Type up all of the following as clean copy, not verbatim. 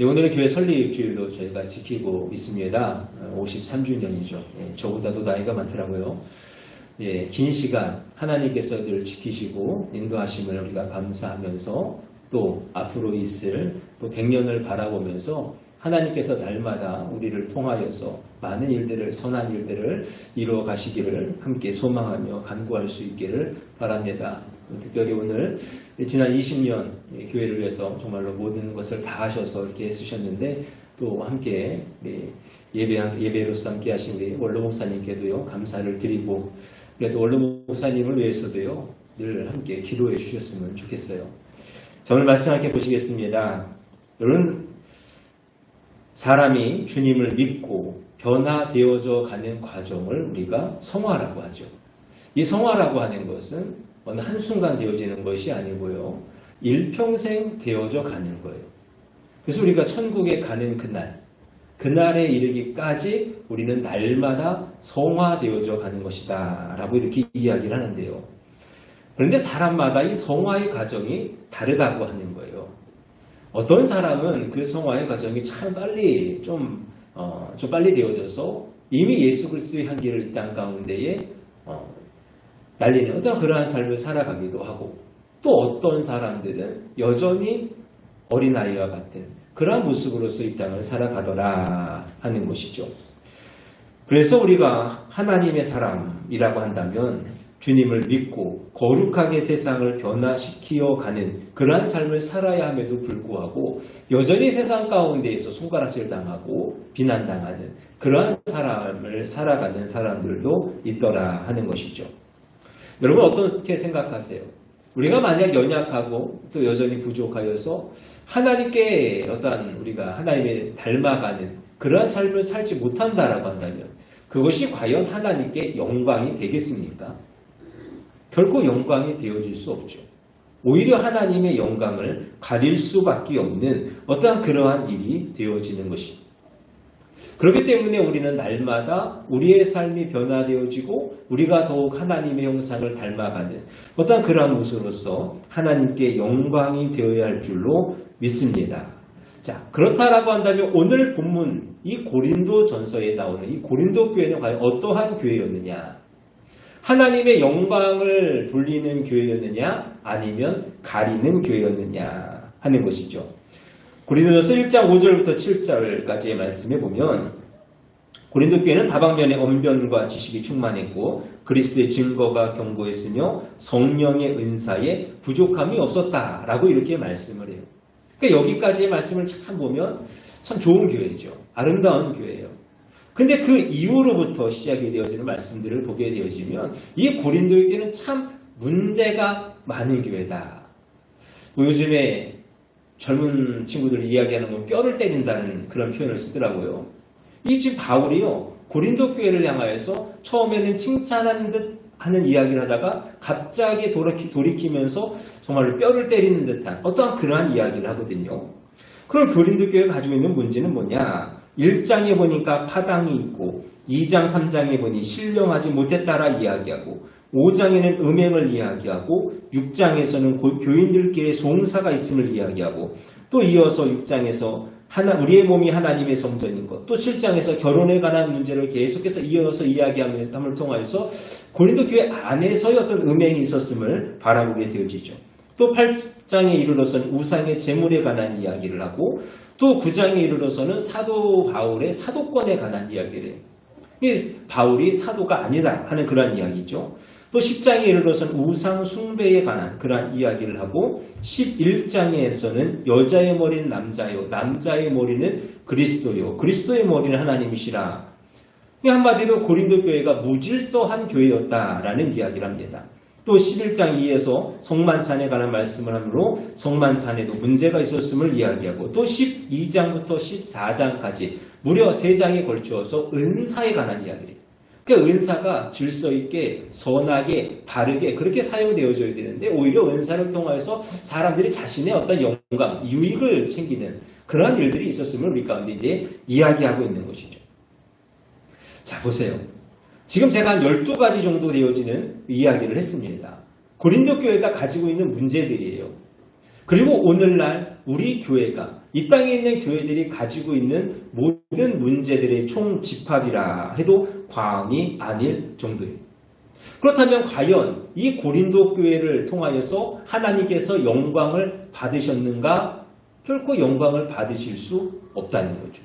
오늘은 교회 설립주일로 저희가 지키고 있습니다. 53주년이죠. 저보다도 나이가 많더라고요. 긴 시간 하나님께서 늘 지키시고 인도하심을 우리가 감사하면서 또 앞으로 있을 또 100년을 바라보면서 하나님께서 날마다 우리를 통하여서 많은 일들을, 선한 일들을 이루어 가시기를 함께 소망하며 간구할 수 있기를 바랍니다. 특별히 오늘 지난 20년 교회를 위해서 정말로 모든 것을 다 하셔서 이렇게 쓰셨는데 또 함께 예배로서 함께 하신 우리 원로 목사님께도요 감사를 드리고 그래도 원로 목사님을 위해서도요 늘 함께 기도해 주셨으면 좋겠어요. 자, 오늘 말씀 함께 보시겠습니다. 여러분, 사람이 주님을 믿고 변화되어져 가는 과정을 우리가 성화라고 하죠. 이 성화라고 하는 것은 어느 한순간 되어지는 것이 아니고요. 일평생 되어져 가는 거예요. 그래서 우리가 천국에 가는 그날에 이르기까지 우리는 날마다 성화되어져 가는 것이다 라고 이렇게 이야기를 하는데요. 그런데 사람마다 이 성화의 과정이 다르다고 하는 거예요. 어떤 사람은 그 성화의 과정이 참 빨리 좀 빨리 되어져서 이미 예수 그리스도의 향기를 이 땅 가운데에 날리는 어떤 그러한 삶을 살아가기도 하고 또 어떤 사람들은 여전히 어린아이와 같은 그러한 모습으로서 이 땅을 살아가더라 하는 것이죠. 그래서 우리가 하나님의 사람이라고 한다면 주님을 믿고 거룩하게 세상을 변화시키어 가는 그러한 삶을 살아야 함에도 불구하고 여전히 세상 가운데에서 손가락질 당하고 비난당하는 그러한 삶을 살아가는 사람들도 있더라 하는 것이죠. 여러분 어떻게 생각하세요? 우리가 만약 연약하고 또 여전히 부족하여서 하나님께 어떠한 우리가 하나님의 닮아가는 그러한 삶을 살지 못한다라고 한다면 그것이 과연 하나님께 영광이 되겠습니까? 결코 영광이 되어질 수 없죠. 오히려 하나님의 영광을 가릴 수밖에 없는 어떠한 그러한 일이 되어지는 것입니다. 그렇기 때문에 우리는 날마다 우리의 삶이 변화되어지고 우리가 더욱 하나님의 형상을 닮아가는 어떤 그러한 모습으로서 하나님께 영광이 되어야 할 줄로 믿습니다. 자, 그렇다라고 한다면 오늘 본문 이 고린도 전서에 나오는 이 고린도 교회는 과연 어떠한 교회였느냐? 하나님의 영광을 돌리는 교회였느냐? 아니면 가리는 교회였느냐? 하는 것이죠. 고린도전서 1장 5절부터 7절까지의 말씀에 보면 고린도 교회는 다방면에 언변과 지식이 충만했고 그리스도의 증거가 견고했으며 성령의 은사에 부족함이 없었다라고 이렇게 말씀을 해요. 그러니까 여기까지의 말씀을 참 보면 참 좋은 교회죠. 아름다운 교회예요. 근데 그 이후로부터 시작이 되어지는 말씀들을 보게 되어지면 이 고린도 교회는 참 문제가 많은 교회다. 요즘에 젊은 친구들이 이야기하는 건 뼈를 때린다는 그런 표현을 쓰더라고요. 이 지금 바울이요 고린도 교회를 향하여서 처음에는 칭찬하는 듯 하는 이야기를 하다가 갑자기 돌이키면서 정말 뼈를 때리는 듯한 어떠한 그러한 이야기를 하거든요. 그럼 고린도 교회가 가지고 있는 문제는 뭐냐? 1장에 보니까 파당이 있고 2장 3장에 보니 신령하지 못했다라 이야기하고 5장에는 음행을 이야기하고 6장에서는 교인들끼리 송사가 있음을 이야기하고 또 이어서 6장에서 우리의 몸이 하나님의 성전인 것, 또 7장에서 결혼에 관한 문제를 계속해서 이어서 이야기함을 통하여서 고린도 교회 안에서의 어떤 음행이 있었음을 바라보게 되어지죠. 또 8장에 이르러서는 우상의 제물에 관한 이야기를 하고 또 9장에 이르러서는 사도 바울의 사도권에 관한 이야기를 해요. 바울이 사도가 아니다 하는 그러한 이야기죠. 또 10장에 이르러서는 우상 숭배에 관한 그러한 이야기를 하고 11장에서는 여자의 머리는 남자요 남자의 머리는 그리스도요 그리스도의 머리는 하나님이시라. 한마디로 고린도 교회가 무질서한 교회였다라는 이야기를 합니다. 또 11장 2에서 성만찬에 관한 말씀을 하므로 성만찬에도 문제가 있었음을 이야기하고 또 12장부터 14장까지 무려 3장에 걸쳐서 은사에 관한 이야기를 해요. 그 은사가 질서 있게 선하게 바르게 그렇게 사용되어져야 되는데 오히려 은사를 통해서 사람들이 자신의 어떤 영광, 유익을 챙기는 그러한 일들이 있었음을 우리 가운데 이제 이야기하고 있는 것이죠. 자, 보세요. 지금 제가 한 12가지 정도 되어지는 이야기를 했습니다. 고린도 교회가 가지고 있는 문제들이에요. 그리고 오늘날 우리 교회가 이 땅에 있는 교회들이 가지고 있는 모든 문제들의 총집합이라 해도 과언이 아닐 정도예요. 그렇다면 과연 이 고린도 교회를 통하여서 하나님께서 영광을 받으셨는가? 결코 영광을 받으실 수 없다는 거죠.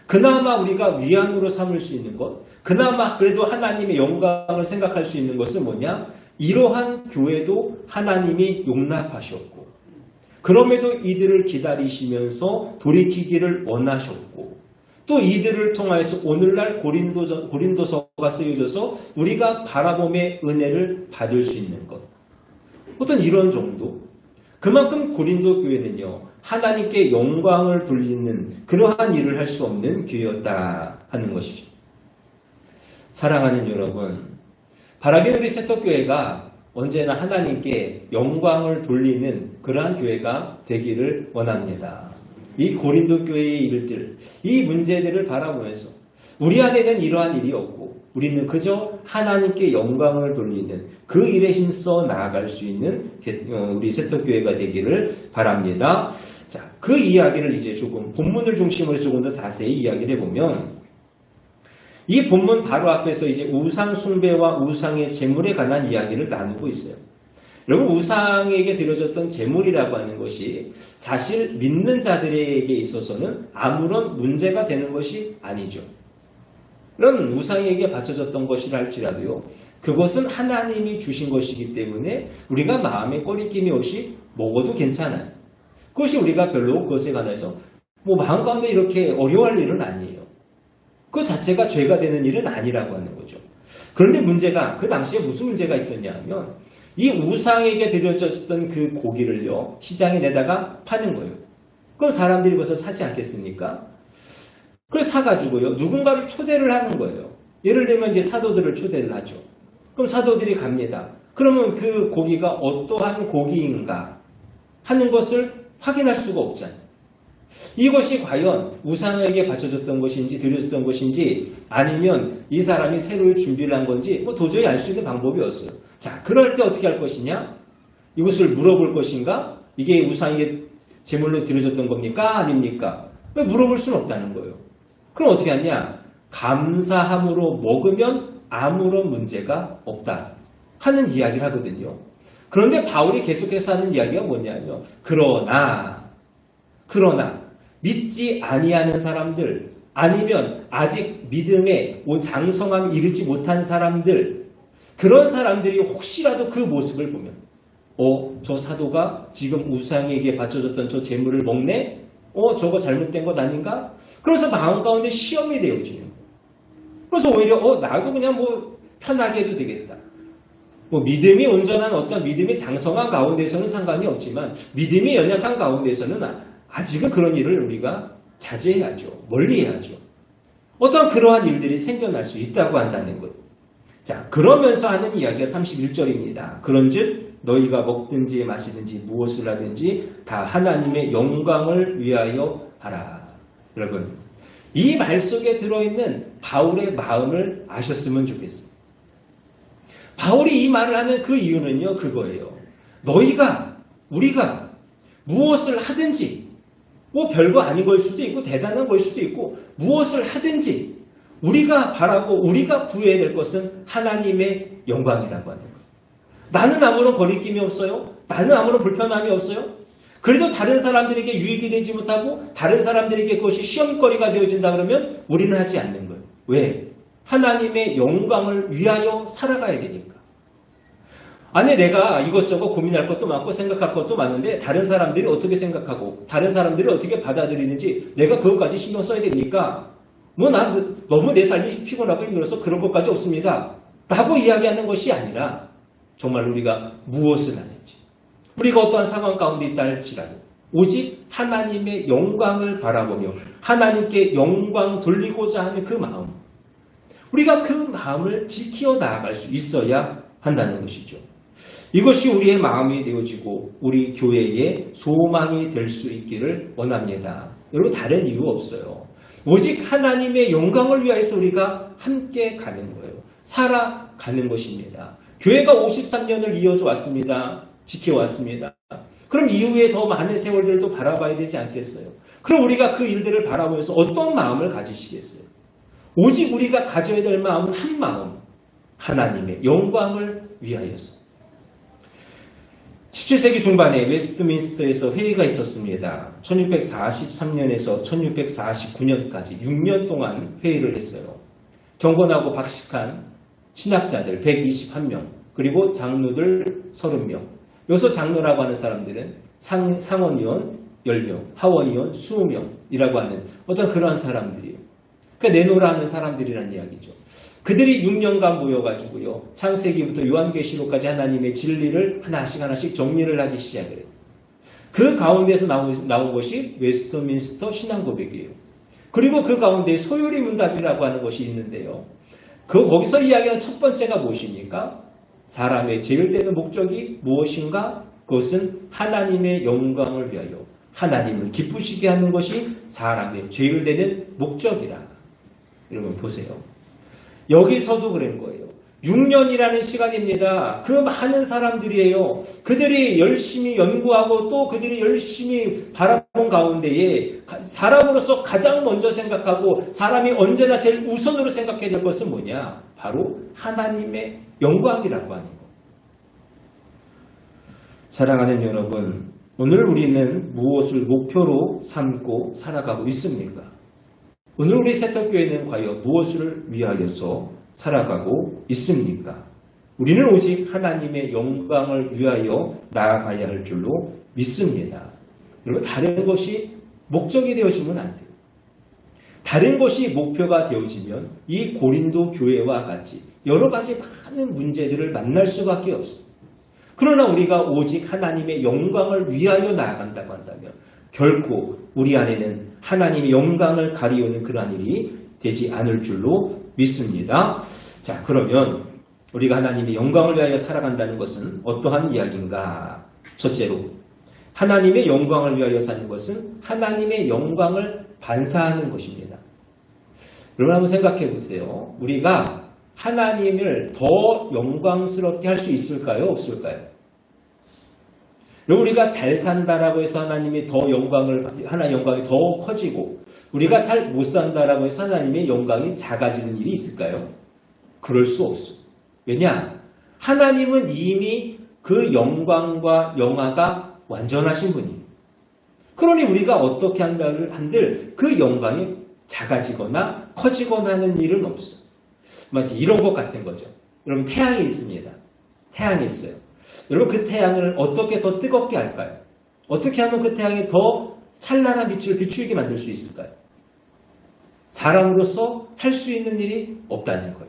그나마 우리가 위안으로 삼을 수 있는 것, 그나마 그래도 하나님의 영광을 생각할 수 있는 것은 뭐냐? 이러한 교회도 하나님이 용납하셨고, 그럼에도 이들을 기다리시면서 돌이키기를 원하셨고, 또 이들을 통하여서 오늘날 고린도서가 쓰여져서 우리가 바라봄의 은혜를 받을 수 있는 것. 어떤 이런 정도. 그만큼 고린도 교회는요, 하나님께 영광을 돌리는 그러한 일을 할 수 없는 교회였다 하는 것이죠. 사랑하는 여러분, 바라긴 우리 세터교회가 언제나 하나님께 영광을 돌리는 그러한 교회가 되기를 원합니다. 이 고린도 교회의 일들, 이 문제들을 바라보면서 우리 안에는 이러한 일이 없고 우리는 그저 하나님께 영광을 돌리는 그 일에 힘써 나아갈 수 있는 우리 세터교회가 되기를 바랍니다. 자, 그 이야기를 이제 조금 본문을 중심으로 조금 더 자세히 이야기를 해보면, 이 본문 바로 앞에서 이제 우상 숭배와 우상의 제물에 관한 이야기를 나누고 있어요. 여러분, 우상에게 드려졌던 제물이라고 하는 것이 사실 믿는 자들에게 있어서는 아무런 문제가 되는 것이 아니죠. 그럼 우상에게 바쳐졌던 것이라 할지라도요, 그것은 하나님이 주신 것이기 때문에 우리가 마음에 꺼리낌이 없이 먹어도 괜찮아요. 그것이 우리가 별로 그것에 관해서 마음 가운데 이렇게 어려워할 일은 아니에요. 그 자체가 죄가 되는 일은 아니라고 하는 거죠. 그런데 문제가, 그 당시에 무슨 문제가 있었냐 하면, 이 우상에게 드려졌던 그 고기를요, 시장에 내다가 파는 거예요. 그럼 사람들이 그것을 사지 않겠습니까? 그걸 사가지고요, 누군가를 초대를 하는 거예요. 예를 들면 이제 사도들을 초대를 하죠. 그럼 사도들이 갑니다. 그러면 그 고기가 어떠한 고기인가 하는 것을 확인할 수가 없잖아요. 이것이 과연 우상에게 바쳐졌던 것인지 드려졌던 것인지, 아니면 이 사람이 새로 준비를 한 건지 도저히 알 수 있는 방법이 없어요. 자, 그럴 때 어떻게 할 것이냐? 이것을 물어볼 것인가? 이게 우상에게 제물로 드려졌던 겁니까? 아닙니까? 왜 물어볼 수는 없다는 거예요. 그럼 어떻게 하냐? 감사함으로 먹으면 아무런 문제가 없다 하는 이야기를 하거든요. 그런데 바울이 계속해서 하는 이야기가 뭐냐면, 그러나 믿지 아니하는 사람들, 아니면 아직 믿음에 온 장성함에 이르지 못한 사람들, 그런 사람들이 혹시라도 그 모습을 보면, 저 사도가 지금 우상에게 바쳐졌던 저 재물을 먹네? 저거 잘못된 것 아닌가? 그래서 마음 가운데 시험이 되어지는 거예요. 그래서 오히려 나도 그냥 편하게 해도 되겠다. 믿음이 온전한 어떤 믿음이 장성한 가운데서는 상관이 없지만, 믿음이 연약한 가운데서는 아직은 그런 일을 우리가 자제해야죠. 멀리해야죠. 어떤 그러한 일들이 생겨날 수 있다고 한다는 것. 자, 그러면서 하는 이야기가 31절입니다. 그런즉 너희가 먹든지 마시든지 무엇을 하든지 다 하나님의 영광을 위하여 하라. 여러분, 이 말 속에 들어있는 바울의 마음을 아셨으면 좋겠습니다. 바울이 이 말을 하는 그 이유는요, 그거예요. 우리가 무엇을 하든지, 별거 아닌 걸 수도 있고 대단한 걸 수도 있고, 무엇을 하든지 우리가 바라고 우리가 구해야 될 것은 하나님의 영광이라고 하는 거예요. 나는 아무런 거리낌이 없어요. 나는 아무런 불편함이 없어요. 그래도 다른 사람들에게 유익이 되지 못하고 다른 사람들에게 그것이 시험거리가 되어진다 그러면 우리는 하지 않는 거예요. 왜? 하나님의 영광을 위하여 살아가야 되니까. 아니, 내가 이것저것 고민할 것도 많고 생각할 것도 많은데 다른 사람들이 어떻게 생각하고 다른 사람들이 어떻게 받아들이는지 내가 그것까지 신경 써야 되니까 난 너무 내 삶이 피곤하고 힘들어서 그런 것까지 없습니다 라고 이야기하는 것이 아니라, 정말 우리가 무엇을 하든지, 우리가 어떠한 상황 가운데 있다 할지라도 오직 하나님의 영광을 바라보며 하나님께 영광 돌리고자 하는 그 마음, 우리가 그 마음을 지켜 나아갈 수 있어야 한다는 것이죠. 이것이 우리의 마음이 되어지고 우리 교회의 소망이 될 수 있기를 원합니다. 여러분, 다른 이유 없어요. 오직 하나님의 영광을 위하여서 우리가 함께 가는 거예요. 살아가는 것입니다. 교회가 53년을 이어져 왔습니다. 지켜왔습니다. 그럼 이후에 더 많은 세월들도 바라봐야 되지 않겠어요? 그럼 우리가 그 일들을 바라보면서 어떤 마음을 가지시겠어요? 오직 우리가 가져야 될 마음은 한 마음, 하나님의 영광을 위하여서. 17세기 중반에 웨스트민스터에서 회의가 있었습니다. 1643년에서 1649년까지 6년 동안 회의를 했어요. 경건하고 박식한 신학자들 121명, 그리고 장로들 30명. 여기서 장로라고 하는 사람들은 상원의원 10명, 하원의원 20명이라고 하는 어떤 그러한 사람들이에요. 그러니까 내노라 하는 사람들이라는 이야기죠. 그들이 6년간 모여가지고요, 창세기부터 요한계시록까지 하나님의 진리를 하나씩 정리를 하기 시작해요. 그 가운데서 나온 것이 웨스트민스터 신앙고백이에요. 그리고 그 가운데 소요리 문답이라고 하는 것이 있는데요. 거기서 이야기하는 첫 번째가 무엇입니까? 사람의 제일되는 목적이 무엇인가? 그것은 하나님의 영광을 위하여 하나님을 기쁘시게 하는 것이 사람의 제일되는 목적이라. 여러분 보세요. 여기서도 그런 거예요. 6년이라는 시간입니다. 그 많은 사람들이에요. 그들이 열심히 연구하고 또 그들이 열심히 바라본 가운데에 사람으로서 가장 먼저 생각하고 사람이 언제나 제일 우선으로 생각해야 될 것은 뭐냐? 바로 하나님의 영광이라고 하는 거. 사랑하는 여러분, 오늘 우리는 무엇을 목표로 삼고 살아가고 있습니까? 오늘 우리 세탁교회는 과연 무엇을 위하여서 살아가고 있습니까? 우리는 오직 하나님의 영광을 위하여 나아가야 할 줄로 믿습니다. 그리고 다른 것이 목적이 되어지면 안 돼요. 다른 것이 목표가 되어지면 이 고린도 교회와 같이 여러 가지 많은 문제들을 만날 수밖에 없습니다. 그러나 우리가 오직 하나님의 영광을 위하여 나아간다고 한다면 결코 우리 안에는 하나님의 영광을 가리우는 그러한 일이 되지 않을 줄로 믿습니다. 자, 그러면 우리가 하나님의 영광을 위하여 살아간다는 것은 어떠한 이야기인가? 첫째로, 하나님의 영광을 위하여 사는 것은 하나님의 영광을 반사하는 것입니다. 여러분 한번 생각해 보세요. 우리가 하나님을 더 영광스럽게 할 수 있을까요? 없을까요? 우리가 잘 산다라고 해서 하나님의 영광이 더 커지고 우리가 잘 못 산다라고 해서 하나님의 영광이 작아지는 일이 있을까요? 그럴 수 없어요. 왜냐? 하나님은 이미 그 영광과 영화가 완전하신 분이에요. 그러니 우리가 어떻게 한들 그 영광이 작아지거나 커지거나 하는 일은 없어요. 마치 이런 것 같은 거죠. 여러분 태양이 있습니다. 태양이 있어요. 여러분 그 태양을 어떻게 더 뜨겁게 할까요? 어떻게 하면 그 태양이 더 찬란한 빛을 비추게 만들 수 있을까요? 사람으로서 할 수 있는 일이 없다는 거예요.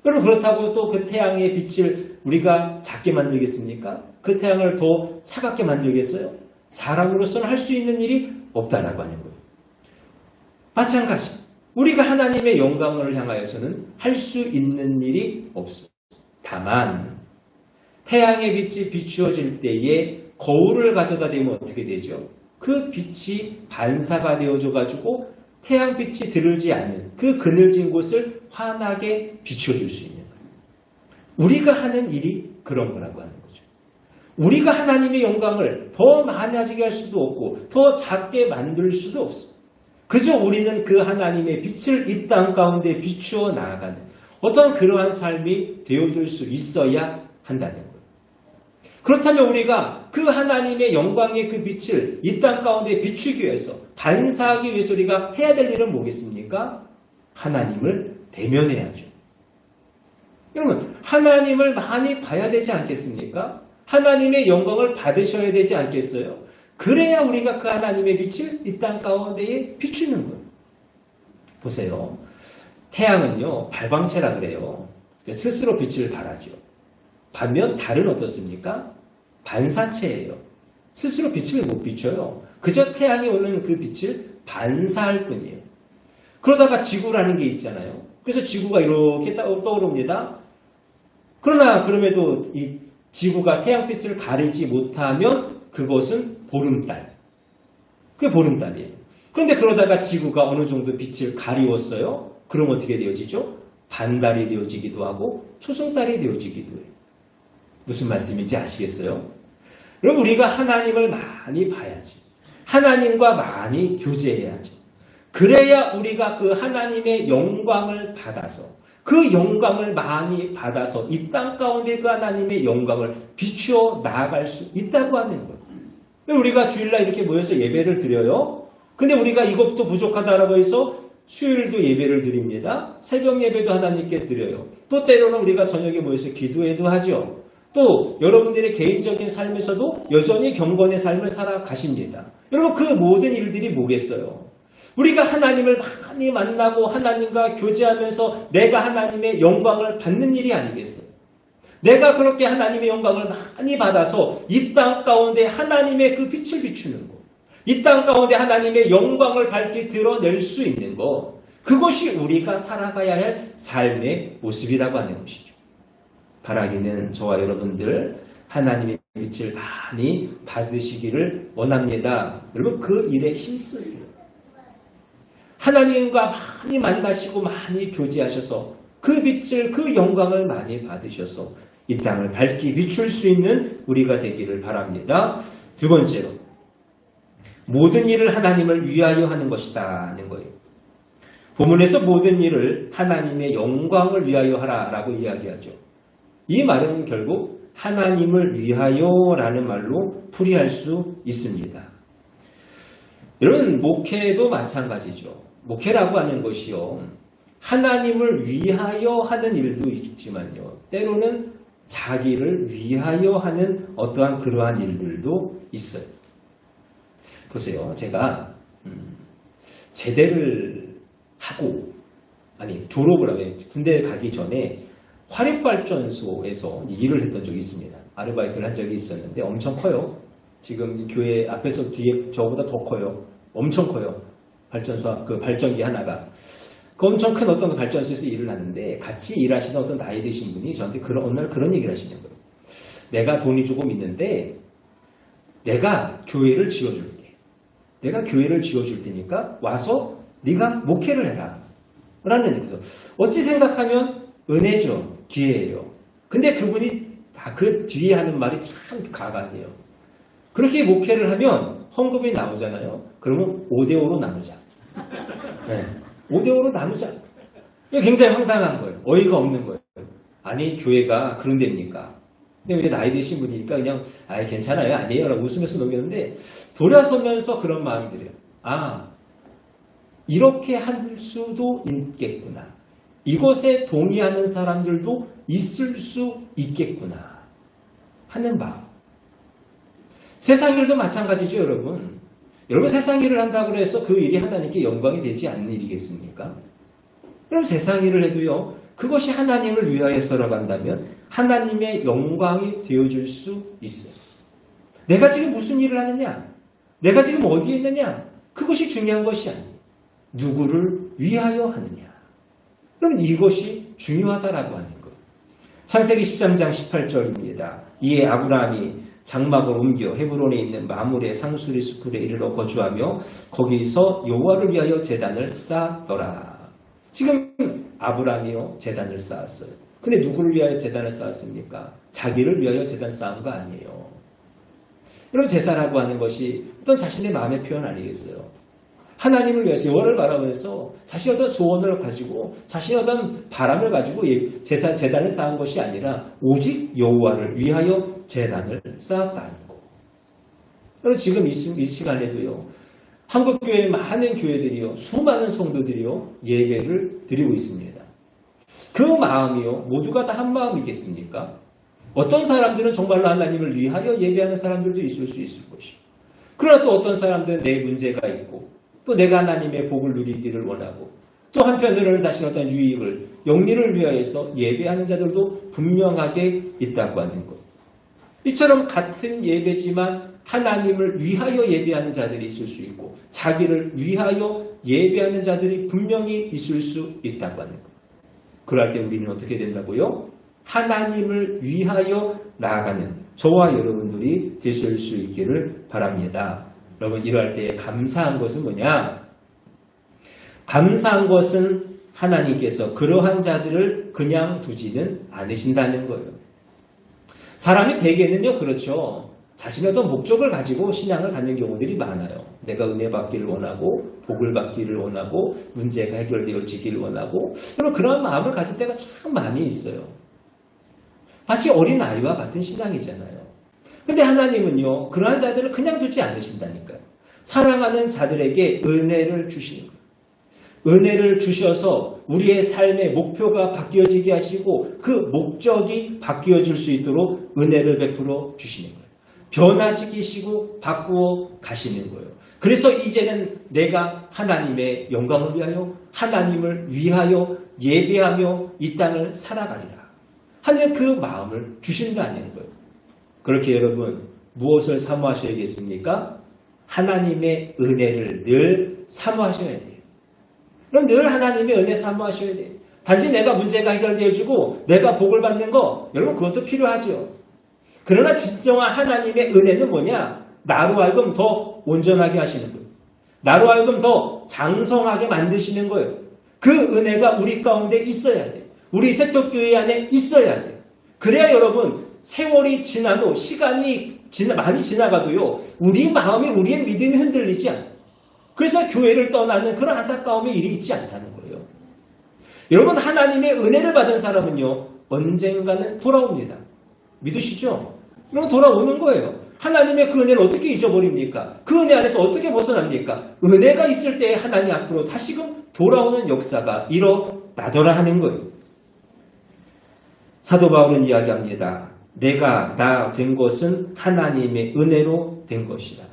여러분 그렇다고 또 그 태양의 빛을 우리가 작게 만들겠습니까? 그 태양을 더 차갑게 만들겠어요? 사람으로서는 할 수 있는 일이 없다라고 하는 거예요. 마찬가지. 우리가 하나님의 영광을 향하여서는 할 수 있는 일이 없어요. 다만 태양의 빛이 비추어질 때에 거울을 가져다 대면 어떻게 되죠? 그 빛이 반사가 되어져 가지고 태양빛이 들지 않는 그 그늘진 곳을 환하게 비춰줄 수 있는 거예요. 우리가 하는 일이 그런 거라고 하는 거죠. 우리가 하나님의 영광을 더 많아지게 할 수도 없고 더 작게 만들 수도 없어요. 그저 우리는 그 하나님의 빛을 이 땅 가운데 비추어 나아가는 어떤 그러한 삶이 되어줄 수 있어야 한다는 거예요. 그렇다면 우리가 그 하나님의 영광의 그 빛을 이 땅 가운데 비추기 위해서 반사하기 위해서 우리가 해야 될 일은 뭐겠습니까? 하나님을 대면해야죠. 여러분 하나님을 많이 봐야 되지 않겠습니까? 하나님의 영광을 받으셔야 되지 않겠어요? 그래야 우리가 그 하나님의 빛을 이 땅 가운데에 비추는 거예요. 보세요. 태양은요 발광체라 그래요. 스스로 빛을 발하죠. 반면 달은 어떻습니까? 반사체예요. 스스로 빛을 못 비춰요. 그저 태양이 오는 그 빛을 반사할 뿐이에요. 그러다가 지구라는 게 있잖아요. 그래서 지구가 이렇게 떠오릅니다. 그러나 그럼에도 이 지구가 태양빛을 가리지 못하면 그것은 보름달. 그게 보름달이에요. 그런데 그러다가 지구가 어느 정도 빛을 가리웠어요. 그럼 어떻게 되어지죠? 반달이 되어지기도 하고 초승달이 되어지기도 해요. 무슨 말씀인지 아시겠어요? 그럼 우리가 하나님을 많이 봐야지. 하나님과 많이 교제해야죠. 그래야 우리가 그 하나님의 영광을 받아서 그 영광을 많이 받아서 이 땅 가운데 그 하나님의 영광을 비추어 나아갈 수 있다고 하는 거예요. 우리가 주일날 이렇게 모여서 예배를 드려요. 근데 우리가 이것도 부족하다라고 해서 수요일도 예배를 드립니다. 새벽 예배도 하나님께 드려요. 또 때로는 우리가 저녁에 모여서 기도해도 하죠. 또 여러분들의 개인적인 삶에서도 여전히 경건의 삶을 살아가십니다. 여러분 그 모든 일들이 뭐겠어요? 우리가 하나님을 많이 만나고 하나님과 교제하면서 내가 하나님의 영광을 받는 일이 아니겠어요? 내가 그렇게 하나님의 영광을 많이 받아서 이 땅 가운데 하나님의 그 빛을 비추는 것, 이 땅 가운데 하나님의 영광을 밝게 드러낼 수 있는 것, 그것이 우리가 살아가야 할 삶의 모습이라고 하는 것이죠. 바라기는 저와 여러분들 하나님의 빛을 많이 받으시기를 원합니다. 여러분 그 일에 힘쓰세요. 하나님과 많이 만나시고 많이 교제하셔서 그 빛을 그 영광을 많이 받으셔서 이 땅을 밝게 비출 수 있는 우리가 되기를 바랍니다. 두 번째로 모든 일을 하나님을 위하여 하는 것이다는 거예요. 본문에서 모든 일을 하나님의 영광을 위하여 하라라고 이야기하죠. 이 말은 결국 하나님을 위하여라는 말로 풀이할 수 있습니다. 여러분 목회도 마찬가지죠. 목회라고 하는 것이요. 하나님을 위하여 하는 일도 있지만요. 때로는 자기를 위하여 하는 어떠한 그러한 일들도 있어요. 보세요. 제가 제대를 하고 졸업을 하고 군대 가기 전에 화력발전소에서 일을 했던 적이 있습니다. 아르바이트를 한 적이 있었는데 엄청 커요. 지금 교회 앞에서 뒤에 저보다 더 커요. 엄청 커요. 발전소 그 발전기 하나가. 그 엄청 큰 어떤 발전소에서 일을 하는데 같이 일하시는 어떤 나이 드신 분이 저한테 어느 날 그런 얘기를 하시는 거예요. 내가 돈이 조금 있는데 내가 교회를 지어줄게. 내가 교회를 지어줄 테니까 와서 네가 목회를 해라. 라는 얘기죠. 어찌 생각하면 은혜죠. 기회예요. 근데 그분이 다 그 뒤에 하는 말이 참 가관이에요. 그렇게 목회를 하면 헌금이 나오잖아요. 그러면 5대5로 나누자. 네. 5대5로 나누자. 이게 굉장히 황당한 거예요. 어이가 없는 거예요. 아니 교회가 그런 데입니까? 근데 우리 나이 드신 분이니까 그냥 괜찮아요. 아니에요. 라고 웃으면서 넘겼는데 돌아서면서 그런 마음이 들어요. 이렇게 할 수도 있겠구나. 이것에 동의하는 사람들도 있을 수 있겠구나 하는 마음. 세상 일도 마찬가지죠, 여러분. 여러분 세상 일을 한다고 해서 그 일이 하나님께 영광이 되지 않는 일이겠습니까? 그럼 세상 일을 해도요, 그것이 하나님을 위하여서라고 한다면 하나님의 영광이 되어줄 수 있어요. 내가 지금 무슨 일을 하느냐? 내가 지금 어디에 있느냐? 그것이 중요한 것이 아니에요. 누구를 위하여 하느냐? 그럼 이것이 중요하다라고 하는 거예요. 창세기 13장 18절입니다. 이에 아브라함이 장막을 옮겨 헤브론에 있는 마물의 상수리 숲에 이르러 거주하며 거기서 여호와를 위하여 제단을 쌓았더라. 지금 아브라함이요 제단을 쌓았어요. 근데 누구를 위하여 제단을 쌓았습니까? 자기를 위하여 제단 쌓은 거 아니에요. 여러분 제사라고 하는 것이 어떤 자신의 마음의 표현 아니겠어요? 하나님을 위해서 여호와를 바라보면서 자신의 어떤 소원을 가지고 자신의 어떤 바람을 가지고 제단을 쌓은 것이 아니라 오직 여호와를 위하여 제단을 쌓았다는 거. 여러분 지금 이 시간에도요. 한국교회 많은 교회들이요. 수많은 성도들이요. 예배를 드리고 있습니다. 그 마음이요. 모두가 다 한 마음이겠습니까? 어떤 사람들은 정말로 하나님을 위하여 예배하는 사람들도 있을 수 있을 것이고 그러나 또 어떤 사람들은 내 문제가 있고 또 내가 하나님의 복을 누리기를 원하고 또 한편으로는 자신의 어떤 유익을 영리를 위하여서 예배하는 자들도 분명하게 있다고 하는 것. 이처럼 같은 예배지만 하나님을 위하여 예배하는 자들이 있을 수 있고 자기를 위하여 예배하는 자들이 분명히 있을 수 있다고 하는 것. 그럴 때 우리는 어떻게 된다고요? 하나님을 위하여 나아가는 저와 여러분들이 되실 수 있기를 바랍니다. 여러분 이럴 때 감사한 것은 뭐냐? 감사한 것은 하나님께서 그러한 자들을 그냥 두지는 않으신다는 거예요. 사람이 대개는요 그렇죠. 자신의 어떤 목적을 가지고 신앙을 갖는 경우들이 많아요. 내가 은혜 받기를 원하고 복을 받기를 원하고 문제가 해결되어지기를 원하고 그런 마음을 가질 때가 참 많이 있어요. 마치 어린아이와 같은 신앙이잖아요. 근데 하나님은요, 그러한 자들을 그냥 두지 않으신다니까요. 사랑하는 자들에게 은혜를 주시는 거예요. 은혜를 주셔서 우리의 삶의 목표가 바뀌어지게 하시고 그 목적이 바뀌어질 수 있도록 은혜를 베풀어 주시는 거예요. 변화시키시고 바꾸어 가시는 거예요. 그래서 이제는 내가 하나님의 영광을 위하여 하나님을 위하여 예배하며 이 땅을 살아가리라 하는 그 마음을 주신다는 거예요. 그렇게 여러분 무엇을 사모하셔야겠습니까? 하나님의 은혜를 늘 사모하셔야 돼요. 그럼 늘 하나님의 은혜 사모하셔야 돼요. 단지 내가 문제가 해결되어지고 내가 복을 받는 거 여러분 그것도 필요하죠. 그러나 진정한 하나님의 은혜는 뭐냐? 나로 하여금 더 온전하게 하시는 거예요. 나로 하여금 더 장성하게 만드시는 거예요. 그 은혜가 우리 가운데 있어야 돼요. 우리 새벽교회 안에 있어야 돼요. 그래야 여러분 세월이 지나도 시간이 많이 지나가도요. 우리 마음이 우리의 믿음이 흔들리지 않아요. 그래서 교회를 떠나는 그런 안타까움의 일이 있지 않다는 거예요. 여러분 하나님의 은혜를 받은 사람은요. 언젠가는 돌아옵니다. 믿으시죠? 그럼 돌아오는 거예요. 하나님의 그 은혜를 어떻게 잊어버립니까? 그 은혜 안에서 어떻게 벗어납니까? 은혜가 있을 때 하나님 앞으로 다시금 돌아오는 역사가 일어나더라 하는 거예요. 사도 바울은 이야기합니다. 내가 나 된 것은 하나님의 은혜로 된 것이다.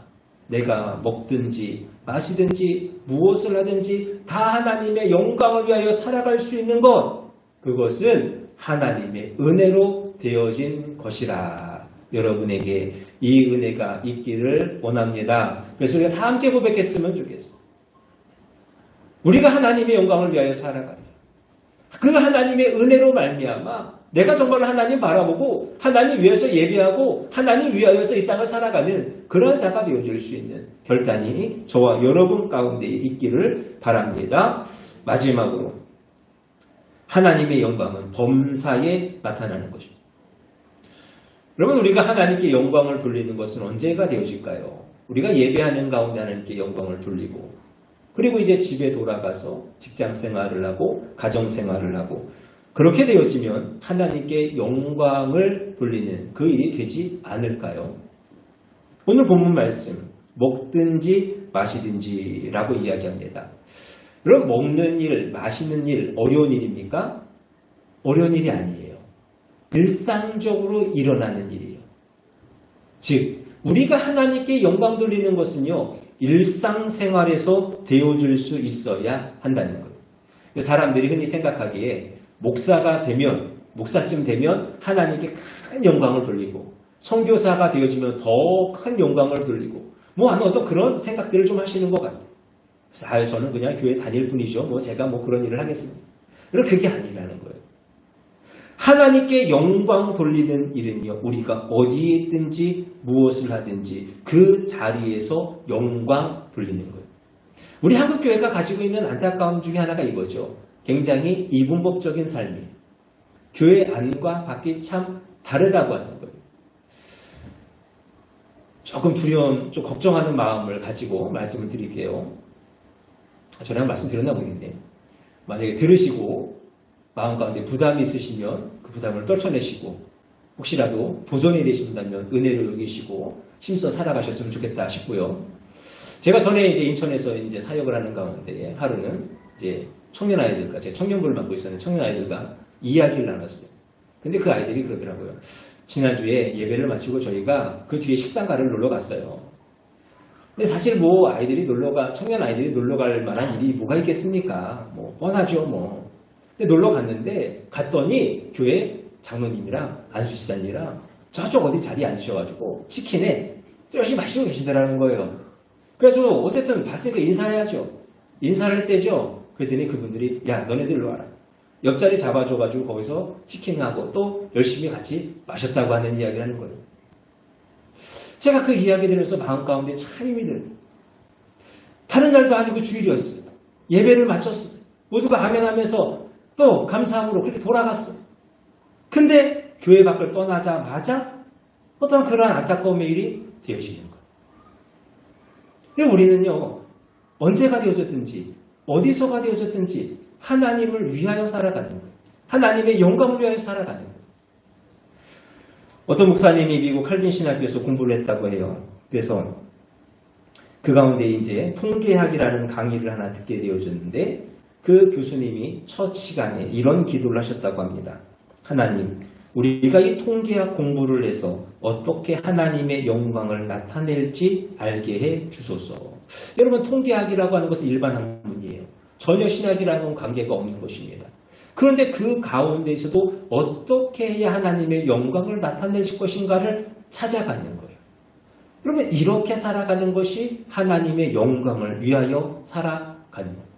내가 먹든지 마시든지 무엇을 하든지 다 하나님의 영광을 위하여 살아갈 수 있는 것, 그것은 하나님의 은혜로 되어진 것이라. 여러분에게 이 은혜가 있기를 원합니다. 그래서 우리가 다 함께 고백했으면 좋겠어요. 우리가 하나님의 영광을 위하여 살아가며 그 하나님의 은혜로 말미암아 내가 정말 하나님 바라보고 하나님 위해서 예배하고 하나님 위하여서 이 땅을 살아가는 그런 자가 되어질 수 있는 결단이 저와 여러분 가운데 있기를 바랍니다. 마지막으로 하나님의 영광은 범사에 나타나는 것입니다. 여러분 우리가 하나님께 영광을 돌리는 것은 언제가 되어질까요? 우리가 예배하는 가운데 하나님께 영광을 돌리고 그리고 이제 집에 돌아가서 직장 생활을 하고 가정 생활을 하고 그렇게 되어지면 하나님께 영광을 돌리는 그 일이 되지 않을까요? 오늘 본문 말씀 먹든지 마시든지 라고 이야기합니다. 그럼 먹는 일, 마시는 일 어려운 일입니까? 어려운 일이 아니에요. 일상적으로 일어나는 일이에요. 즉 우리가 하나님께 영광 돌리는 것은요. 일상생활에서 되어줄 수 있어야 한다는 거예요. 사람들이 흔히 생각하기에 목사쯤 되면 하나님께 큰 영광을 돌리고 선교사가 되어지면 더 큰 영광을 돌리고 하는 어떤 그런 생각들을 좀 하시는 것 같아요. 그래서 저는 그냥 교회 다닐 뿐이죠. 제가 그런 일을 하겠습니다. 그게 아니라는 거예요. 하나님께 영광 돌리는 일은요. 우리가 어디에 있든지 무엇을 하든지 그 자리에서 영광 돌리는 거예요. 우리 한국교회가 가지고 있는 안타까움 중에 하나가 이거죠. 굉장히 이분법적인 삶이 교회 안과 밖이 참 다르다고 하는 거예요. 조금 두려운, 좀 걱정하는 마음을 가지고 말씀을 드릴게요. 전에 한번 말씀드렸나 모르겠네요. 만약에 들으시고 마음 가운데 부담이 있으시면 그 부담을 떨쳐내시고 혹시라도 도전이 되신다면 은혜를 여기시고 힘써 살아가셨으면 좋겠다 싶고요. 제가 전에 이제 인천에서 이제 사역을 하는 가운데 하루는 이제 청년 아이들과 제가 청년부를 맡고 있었는데 청년 아이들과 이야기를 나눴어요. 근데 그 아이들이 그러더라고요. 지난주에 예배를 마치고 저희가 그 뒤에 식당가를 놀러 갔어요. 근데 사실 청년 아이들이 놀러 갈 만한 일이 뭐가 있겠습니까? 뻔하죠, 근데 놀러 갔는데 갔더니 교회 장로님이랑 안수지사님이랑 저쪽 어디 자리에 앉으셔가지고 치킨에 열심히 마시고 계시더라는 거예요. 그래서 어쨌든 봤으니까 인사해야죠. 인사를 했대죠. 그랬더니 그분들이 야 너네들 일로 와라. 옆자리 잡아줘가지고 거기서 치킨하고 또 열심히 같이 마셨다고 하는 이야기를 하는 거예요. 제가 그 이야기 들으면서 마음 가운데 참 힘이 들어요. 다른 날도 아니고 주일이었어요. 예배를 마쳤어요. 모두가 아멘하면서 또 감사함으로 그렇게 돌아갔어요. 근데 교회 밖을 떠나자마자 어떤 그러한 안타까움의 일이 되어지는 거예요. 그리고 우리는요, 언제가 되어졌든지, 어디서가 되어졌든지 하나님을 위하여 살아가는 거예요. 하나님의 영광을 위하여 살아가는 거예요. 어떤 목사님이 미국 칼빈 신학교에서 공부를 했다고 해요. 그래서 그 가운데 이제 통계학이라는 강의를 하나 듣게 되어졌는데 그 교수님이 첫 시간에 이런 기도를 하셨다고 합니다. 하나님, 우리가 이 통계학 공부를 해서 어떻게 하나님의 영광을 나타낼지 알게 해 주소서. 여러분, 통계학이라고 하는 것은 일반 학문이에요. 전혀 신학이라는 관계가 없는 것입니다. 그런데 그 가운데에서도 어떻게 해야 하나님의 영광을 나타낼 것인가를 찾아가는 거예요. 그러면 이렇게 살아가는 것이 하나님의 영광을 위하여 살아가는 거예요.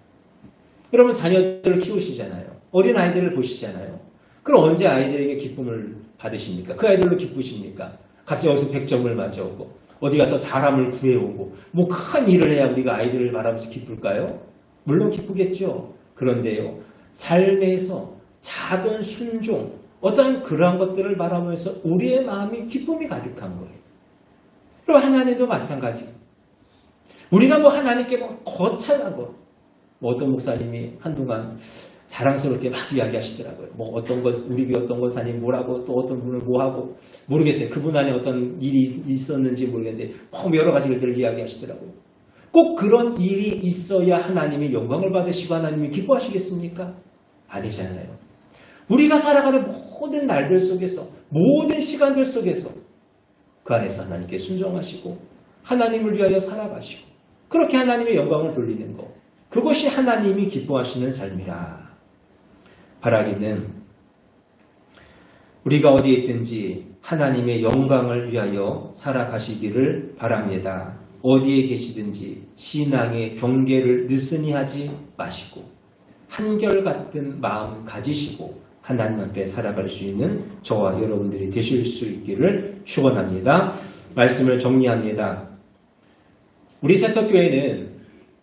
여러분, 자녀들을 키우시잖아요. 어린 아이들을 보시잖아요. 그럼 언제 아이들에게 기쁨을 받으십니까? 그 아이들로 기쁘십니까? 갑자기 어디서 100점을 맞아오고 어디 가서 사람을 구해오고 뭐 큰 일을 해야 우리가 아이들을 바라보면서 기쁠까요? 물론 기쁘겠죠. 그런데요, 삶에서 작은 순종, 어떤 그러한 것들을 바라보면서 우리의 마음이 기쁨이 가득한 거예요. 그리고 하나님도 마찬가지. 우리가 뭐 하나님께 뭐 거창하고 어떤 목사님이 한동안 자랑스럽게 막 이야기하시더라고요. 뭐 어떤 것, 우리 교회 어떤 권사님 뭐라고 또 어떤 분을 뭐하고 모르겠어요. 그분 안에 어떤 일이 있었는지 모르겠는데 뭐 여러 가지 일들을 이야기하시더라고요. 꼭 그런 일이 있어야 하나님이 영광을 받으시고 하나님이 기뻐하시겠습니까? 아니잖아요. 우리가 살아가는 모든 날들 속에서, 모든 시간들 속에서 그 안에서 하나님께 순종하시고 하나님을 위하여 살아가시고 그렇게 하나님의 영광을 돌리는 것, 그것이 하나님이 기뻐하시는 삶이라. 바라기는 우리가 어디에 있든지 하나님의 영광을 위하여 살아가시기를 바랍니다. 어디에 계시든지 신앙의 경계를 느슨히 하지 마시고 한결같은 마음 가지시고 하나님 앞에 살아갈 수 있는 저와 여러분들이 되실 수 있기를 축원합니다. 말씀을 정리합니다. 우리 세터교회는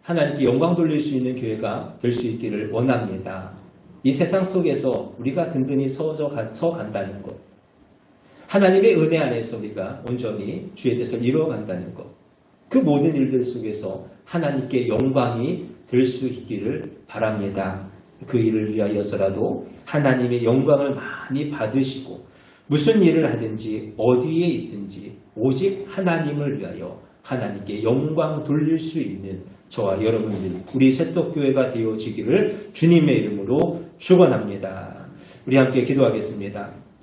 하나님께 영광 돌릴 수 있는 교회가 될 수 있기를 원합니다. 이 세상 속에서 우리가 든든히 서 간다는 것, 하나님의 은혜 안에서 우리가 온전히 주의 뜻을 이루어간다는 것, 그 모든 일들 속에서 하나님께 영광이 될 수 있기를 바랍니다. 그 일을 위하여서라도 하나님의 영광을 많이 받으시고 무슨 일을 하든지 어디에 있든지 오직 하나님을 위하여 하나님께 영광 돌릴 수 있는 저와 여러분들, 우리 새떡교회가 되어지기를 주님의 이름으로 축원합니다. 우리 함께 기도하겠습니다.